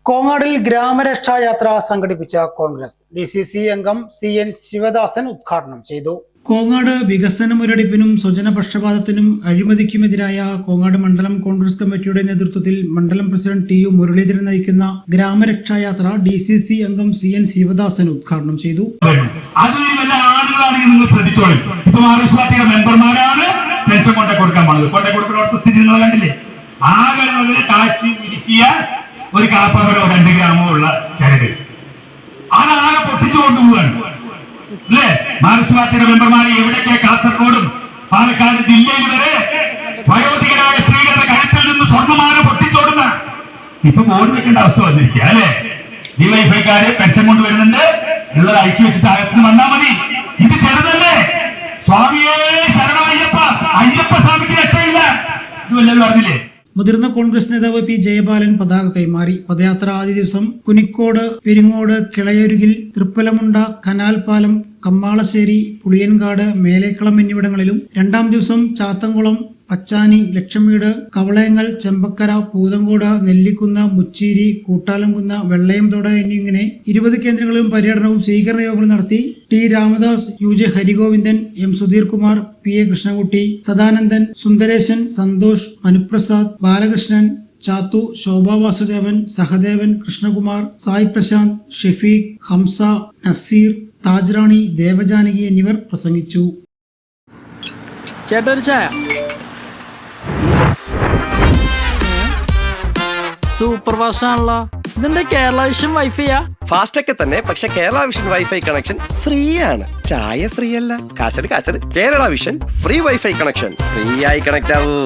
കോങ്ങാടിൽ ഗ്രാമരക്ഷായാത്ര സംഘടിപ്പിച്ച കോൺഗ്രസ് DCC അംഗം CN Sivadasan ഉദ്ഘാടനം ചെയ്തു. കോങ്ങാട് വികസന മുരടിപ്പിനും സ്വജനപക്ഷപാതത്തിനും അഴിമതിക്കുമെതിരായ കോങ്ങാട് മണ്ഡലം കോൺഗ്രസ് കമ്മിറ്റിയുടെ നേതൃത്വത്തിൽ മണ്ഡലം പ്രസിഡന്റ് TU മുരളീധരൻ നയിക്കുന്ന ഗ്രാമരക്ഷായാത്ര DCC അംഗം CN ശിവദാസൻ ഉദ്ഘാടനം ചെയ്തു. ഒരു കാപ്പകരോ 2 ഗ്രാമോ ഉള്ള ചരട് അതാകെ പൊട്ടിച്ചു കൊണ്ടുപോവാണ് അല്ലേ? മാർക്സ് പാർട്ടിയുടെ മെമ്പർമാരെ എവിടേക്ക് കാസർഗോഡും പാലക്കാട് ജില്ലയിൽ വരെ വയോധികരായ സ്ത്രീകളുടെ കഴുത്തിൽ നിന്ന് സ്വർണ്ണമാല പൊട്ടിച്ചോടുന്ന ഇപ്പൊ ഓടി വെക്കേണ്ട അവസ്ഥ വന്നിരിക്കുക അല്ലെ? ഡിവൈഫൈക്കാര് പെൻഷൻ കൊണ്ടുവരുന്നുണ്ട്, ഉള്ളത് അയച്ചു വെച്ചിട്ട് അകത്തിന് വന്നാൽ മതി. ഇത് ചെറുതല്ലേ? സ്വാമിയേ ശരണയ്യപ്പ, അയ്യപ്പ സ്വാമിക്ക് രക്ഷയില്ല. ഇത് വല്ലതും പറഞ്ഞില്ലേ? മുതിർന്ന കോൺഗ്രസ് നേതാവ് P. ജയപാലൻ പതാക കൈമാറി. പദയാത്ര ആദ്യ ദിവസം കുനിക്കോട്, പെരിങ്ങോട്, കിളയരുകിൽ, തൃപ്പലമുണ്ട, കനാൽപാലം, കമ്മാളശ്ശേരി, പുളിയൻകാട്, മേലേക്കളം എന്നിവിടങ്ങളിലും, രണ്ടാം ദിവസം ചാത്തംകുളം, പച്ചാനി, ലക്ഷംവീട്, കവളയങ്ങൽ, ചെമ്പക്കര, പൂതങ്കോട്, നെല്ലിക്കുന്ന്, മുച്ചീരി, കൂട്ടാലംകുന്ന്, വെള്ളയംതോട് എന്നിങ്ങനെ 20 കേന്ദ്രങ്ങളിലും പര്യടനവും സ്വീകരണ യോഗങ്ങളും നടത്തി. T. Ramadas, UJ Harigovindan, M. Sudheer Kumar, PA Krishnakutty, Sadanandan, Sundaresan, Santhosh, Manuprasad, Balakrishnan, Chathu, Shobha Vasudevan, Sahadevan, Krishnakumar, Sai Prashant, Shefeeq, Hamza, Naseer, താജ്റാണി, ദേവജാനകി എന്നിവർ പ്രസംഗിച്ചു. സൂപ്പർ ഫാസ്റ്റ് ആണല്ലോ. ഇതിന്റെ കേരള വിഷൻ വൈഫൈയാ? ഫാസ്റ്റ് ഒക്കെ തന്നെ, പക്ഷെ Kerala vision wifi connection free ആണ്. ചായ ഫ്രീ അല്ല, കാശട് Kerala vision free wifi connection. Free ആയി കണക്ട് ആവൂ.